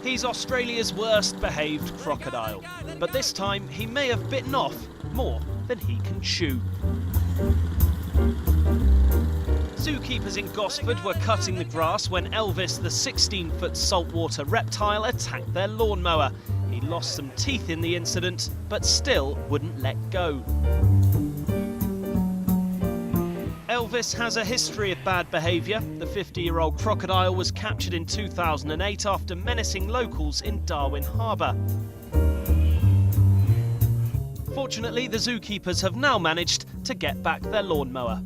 He's Australia's worst behaved crocodile, but this time he may have bitten off more than he can chew. Zookeepers in Gosford were cutting the grass when Elvis, the 16-foot saltwater reptile, attacked their lawnmower. He lost some teeth in the incident, but still wouldn't let go. Elvis has a history of bad behaviour. The 50-year-old crocodile was captured in 2008 after menacing locals in Darwin Harbour. Fortunately, the zookeepers have now managed to get back their lawnmower.